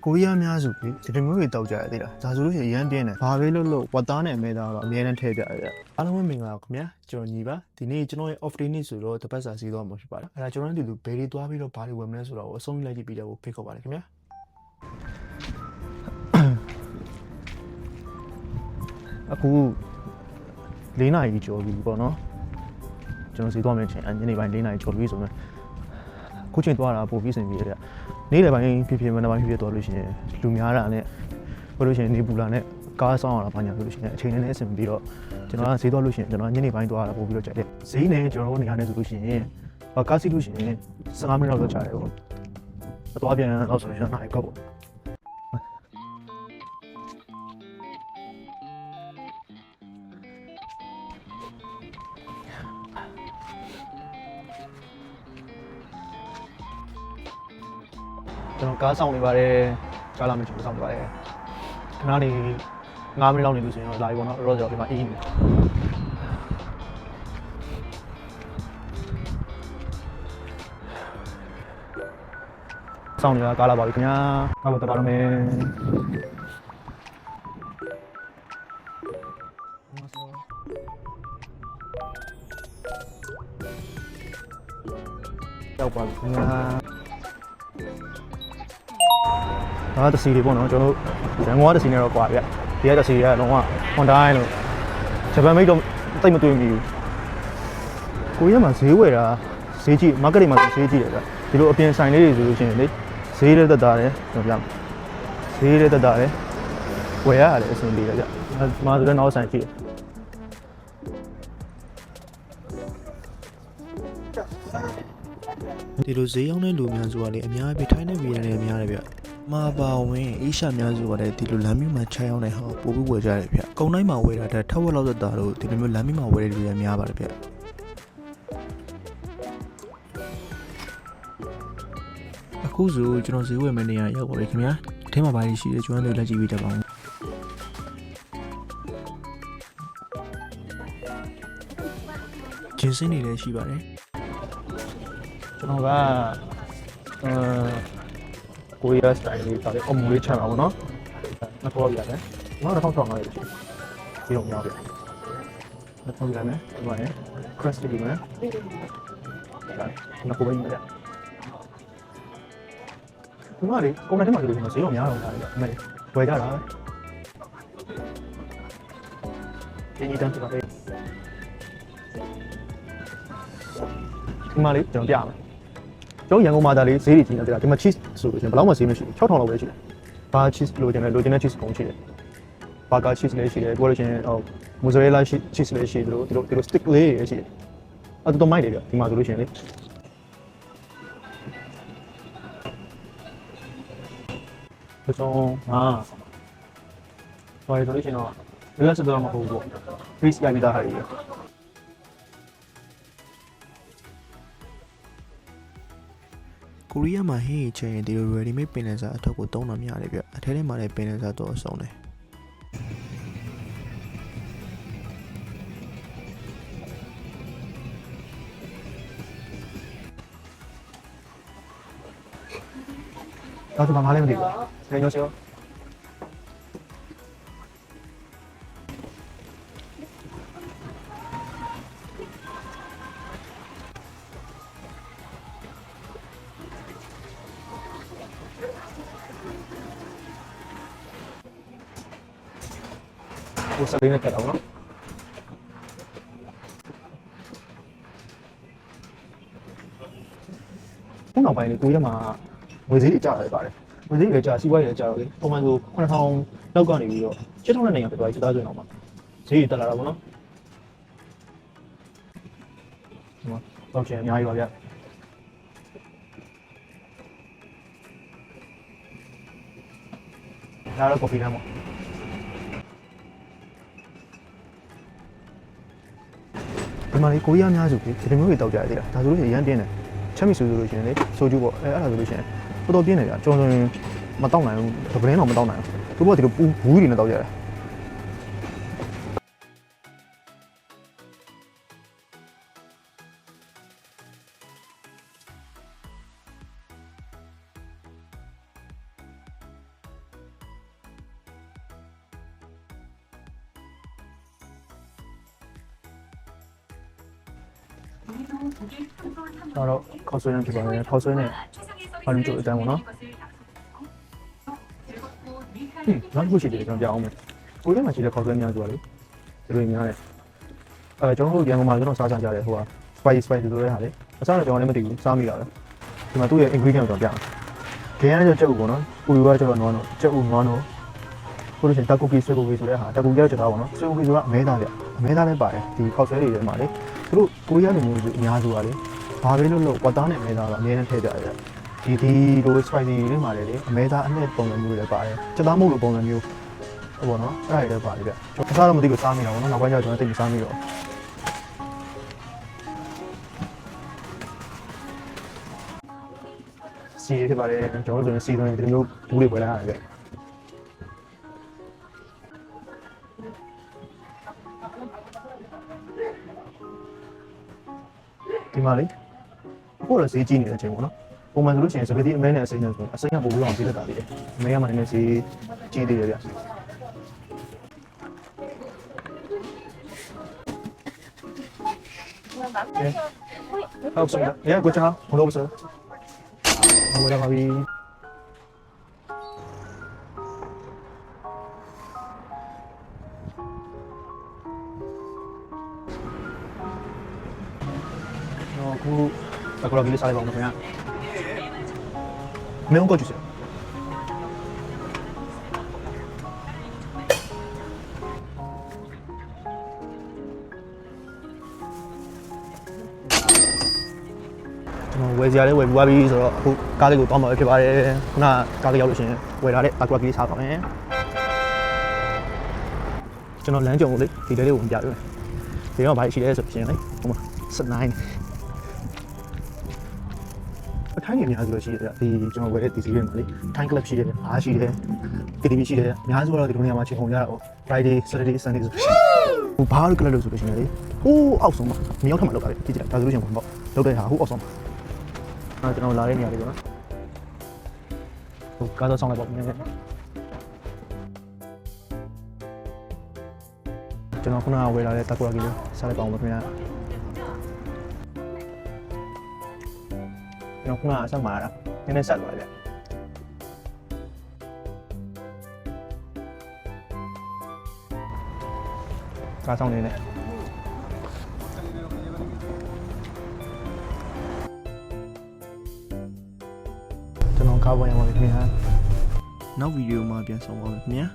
ကိုရီးယားများစုဒီလိုမျိုးတွေတောက်ကြရသေးလားဒါဆိုလို့ရှိရင်ရမ်းပြင်းတယ်ဘာပဲလို့ဝတ်သားနဲ့အမဲသားတော့အများနဲ့ထည့်ပြရတယ်အားလုံးပဲမင်္ဂလာပါခင်ဗျာကျွန်တော်ညီပါဒီနေ့ကျွန်တော်ရဲ့ off day နေ့ဆိုတော့တပတ်စာစီးသွားမှာဖြစ်ပါတယ်အဲ့ဒါကျွန်တော်တို့ဘယ်တွေသွားပြီးတော့ဘာတွေဝယ်မလဲဆိုတော့အဆုံးလိုက်ကြည့်ပြီးတော့ဖိတ်ခေါ်ပါတယ်ခင်ဗျာအခု၄နာရီကျော်ပြီပေါ့နော်ကျွန်တော်စီးသွားမယ်ချင်းညနေပိုင်း၄နာရီကျော်ပြီဆိုတော့ခုချိန်သွားတာပို့ပြီးစင်ပြီးရတဲ့နေ့လယ်ပိုင်းဖြစ်မနက်ပိုင်းဖြစ်သွားလို့ရှိရင်လူများတာနဲ့ပြောလို့ရှိရင်နေပူလာနဲ့ကားဆောင်ရတာဘာညာပြောလို့ရှိရင်အချိန်နဲ့အဆင်ပြီးတော့ကျွန်တော်ကဈေးသွားလို့ရှိရင်ကျွန်တော်ညနေပိုင်းသွားတာပို့ပြီးတော့ကြိုက်တယ်ဈေးနဲ့ကျွန်တော်တို့နေရာနဲ့ဆိုလို့ရှိရင်ကားစီးလို့ရှိရင်15မိနစ်လောက်တော့ကြာတယ်ပေါ့အသွားပြန်တော့ဆိုရင်နိုင်ကောက်ပေါ့ကျွန်တော်ကားဆောင်နေပါတယ်ကားလာမယ်ကျွန်တော်ဆောင်နေပါတယ်ခဏလေး9မိနစ်လောက်နေလို့ဆိုရင်တော့လာပြီပေါ့နော်ရောကြော်ဒီမှာအေးနေဆောင်နေတာကားလာပါပြီခင်ဗျာကားပေါ်တက်ပါတော့မယ်ရောက်ပါပြီခင်ဗျာဒါတစီတွေပေါ့နော်ကျွန်တော်ရန်ကုန်ကတစီနဲ့တော့ကွာဗျဒီကတစီတွေကလုံးဝ Honda လို့ဂျပန်မိတ်တော့တိတ်မတွေ့မိဘူးကိုရီးယားမှာဈေးဝယ်တာဈေးကြီး market တွေမှာဈေးကြီးတယ်ဗျဒီလိုအပြင်ဆိုင်လေးတွေဆိုလို့ရှိရင်လေဈေးလည်းတက်တာတယ်ကျွန်တော်ပြဈေးလည်းတက်တာတယ်ဝယ်ရတယ်အဆင်ပြေတယ်ဗျမှာဆိုတော့နောက်ဆိုင်ကြည့်ဒီလိုဈေးရောက်တဲ့လူများဆိုတာလေအများကြီးထိုင်းနေပြည်တော်နဲ့အများတယ်ဗျမှာပါဝင်အေးရှာများစုကလည်းဒီလိုလမ်းမျိုးမှာခြားရောက်နေဟောပို့ပြီးဝယ်ကြရတယ်ဗျကုန်းတိုင်းမှာဝယ်တာတဲ့ထက်ဝက်လောက်သက်တာတို့ဒီလိုမျိုးလမ်းမျိုးမှာဝယ်တဲ့လူတွေများပါတယ်ဗျအခုဆိုကျွန်တော်ဈေးဝယ်မယ့်နေရာရောက်ပါပြီခင်ဗျာအထဲမှာဘာတွေရှိလဲကျွန်တော်တို့လက်ကြည့်ပြီးတက်ပါဦးဂျင်းစင်းတွေလည်းရှိပါတယ်ကျွန်တော်ကကိုရီးယားစတိုင်လေးဒါလေးအမူလေးချမ်းပါဘူးနော်နှစ်ခေါက်ရတယ်နောက်တစ်ခေါက်ဆောင်ရတယ်ဒီလိုမျိုးပဲနှစ်ခေါက်ရတယ်ဒီမှာ crust ဒီမှာနောက်ကိုပဲရတယ်ဒီမှာလေကုန်တဲ့ထဲမှာဒီလိုမျိုးဈေးတော့များတော့တာလေအမေဝယ်ကြတာဒီနေ့တန်းပြပါလေဒီမှာလေကျွန်တော်ပြမယ်ကျွန်တော်ရန်ကုန်မှာဒါလေးဈေးတွေကြီးနေတာဒီမှာ cheese ဆိုလို့ရှိရင်ဘယ်လောက်မှဈေးမရှိဘူး6000လောက်ပဲရှိတယ်ဘာ cheese လိုချင်တဲ့ cheese ကုန်ရှိတယ် burger cheese လည်းရှိတယ်ပြောလို့ရှိရင်mozzarella cheese လည်းရှိတယ်ဒီလို stick လေးတွေရှိတယ်အဲ့တော့မိုက်တယ်ဗျဒီမှာဆိုလို့ရှိရင်လေဒီတော့ဟိုဆိုလို့ရှိရင်တော့လက်စတော့မဟုတ်ဘူး freeze ရပြီးသားဟာတွေကိုရီးယားမှာဟင်းချင်ရင်ဒီလို ready made ပင်လယ်စာအထုပ်ကိုသုံးတာများတယ်ဗျအထဲထဲမှာလည်းပင်လယ်စာတော့အဆုံးတယ်တော့ဒီမှာလည်းမသိဘူး။ညညစောကိုစလေးနဲ့တက်အောင်နော်ခုနောက်ပိုင်းလေကိုရီးယားမှာငွေဈေးတွေကျတယ်ပါတယ်ငွေဈေးတွေကျစီးပွားရေးတွေကျတော့လေပုံမှန်ဆို9000လောက်ကနေပြီးတော့7000နဲ့နိုင်ငံပြသွားပြီသားဆိုရင်တော့ဈေးတွေတက်လာတာပေါ့နော်ဒီမှာတော့ချင်အများကြီးပါဗျဒါတော့ coffee တန်းပေါ့ဒီမှာလေကိုရီးယားများစုဒီလိုမျိုးတွေတောက်ကြရသေးတာဒါဆိုလို့ရှိရင်ရမ်းပြင်းတယ်ချက်မိဆိုလို့ရှိရင်လေဆိုကျူပေါ့အဲ့ဒါဆိုလို့ရှိရင်တော်တော်ပြင်းတယ်ဗျကျွန်တော်ဆိုရင်မတောက်နိုင်ဘူးဗပလင်းတော့မတောက်နိုင်ဘူးသူတို့ကဒီလိုဘူးတွေနဲ့တောက်ကြတယ် တော့ခေါက်ဆွဲနေဖြစ်ပါတယ်ခေါက်ဆွဲနေဘာလို့ကြိုအတန်းပေါ့နော်နောက်တစ်ခုရှိတယ်ကျွန်တော်ပြအောင်မယ်ကိုယ်ထဲမှာရှိတဲ့ခေါက်ဆွဲများဆိုတာလေဒီလိုများတယ်ကျွန်တော်တို့ရန်ကုန်မှာကျွန်တော်စားကြတယ်ဟိုက spicy ဆိုတဲ့ဟာလေအစားတော့ကျွန်တော်လည်းမသိဘူးစားမိတာပဲဒီမှာသူ့ရဲ့ ingredient ကိုကျွန်တော်ပြအောင်ခဲရတဲ့ကြက်ဥပေါ့နော်ပူရွားကျတော့နွားတော့ကြက်ဥနွားတော့ကိုလိုချင်တက်ကူကီဆွဲကူကီဆိုတဲ့ဟာတက်ကူကီကျတော့ပေါ့နော်ဆွဲကူကီဆိုတာအမဲသားလေအမဲသားလည်းပါတယ်ဒီခေါက်ဆွဲတွေထဲမှာလေသူတို့ကိုရီးယားလူမျိုးတွေအများစုကလေဘာပဲလို့ဝတ်သားနဲ့အမဲသားတော့အများနဲ့ထည့်ကြတယ်ဒီလို spicy တွေမှာလေအမဲသားအနဲ့ပုံစံမျိုးတွေလည်းပါတယ်စက်သားမုတ်လိုပုံစံမျိုးဟုတ်ပေါ့နော်အဲ့ဒါတွေလည်းပါတယ်ဗျကျွန်တော်စားတော့မသိဘူးစားမိတာပေါ့နော်နောက်ပိုင်းကျကျွန်တော်သိပြီးစားမိတော့စီဖြစ်ပါတယ်ကျွန်တော်တို့ဆိုရင်စီဆိုရင်ဒီလိုဘူးတွေပွဲလာရတယ်ဗျဒီမှာလေအခုတော့ဈေးကြီးနေတဲ့အချိန်ပေါ့နော်ပုံမှန်ဆိုလို့ရှိရင်စပယ်တီအမဲနဲ့အစိမ်းနဲ့ဆိုအစိမ်းကပို့ပြီးအောင်ပြေးတတ်တာလေအမဲကမှလည်းဈေးကြီးသေးတယ်ဗျဟုတ်ကဲ့ရကိုချာဘလို့ဆိုဟိုလာပါပြီအခုအခုလေးစားလိုက်ပါဦးခင်ဗျာမင်းကိုကြည့်စမ်းဝယ်စရာလေးဝယ်ပြီးသွားပြီဆိုတော့အခုကားလေးကိုတောင်းပါပဲဖြစ်ပါတယ်ခုနကားလေးရောက်လို့ရှိရင်ဝယ်လာတဲ့တာကွာကလေးစားပါမယ်ကျွန်တော်လမ်းကြုံလို့လေဒီလေးကိုဝင်ပြပေးမယ်ဒီတော့ဘာရှိလဲဆိုရှင်လေဟိုမှာ79အထိုင်းနေများဆိုလို့ရှိတယ်ဒီကျွန်တော်ဝယ်တဲ့ဒီစီးရဲမှာလေထိုင်းကလပ်ရှိတယ်အားရှိတယ် KTV ရှိတယ်အများစုကတော့ဒီလိုနေရာမှာချိန်ကုန်ကြတာပေါ့ Friday Saturday Sunday ဆိုဟိုဘာလို့ကလပ်လို့ဆိုလို့ရှိရင်လေဟိုးအောက်ဆုံးမှာမြောက်ထပ်မှာလောက်တာလေကြည့်ကြဒါဆိုလို့ရှိရင်ပေါ့လောက်တဲ့ဟာဟိုးအောက်ဆုံးမှာကျွန်တော်လာတဲ့နေရာလေးပေါ့နော်ဟိုကားတော့ဆောင်းလိုက်ပေါ့နည်းနည်းကျွန်တော်ခုနကဝယ်လာတဲ့တက်ကွာကြီးလေးစားလိုက်ပါဦးခင်ဗျာကျွန်တော်ခုနကဆက်မှာတာနည်းနည်းဆက်သွားတယ်ကားဆောင်နေနဲ့ကျွန်တော်ကားပေါ်ရပါမယ်ခင်ဗျာနောက်ဗီဒီယိုမှာပြန်ဆောင်ပါမယ်ခင်ဗျာ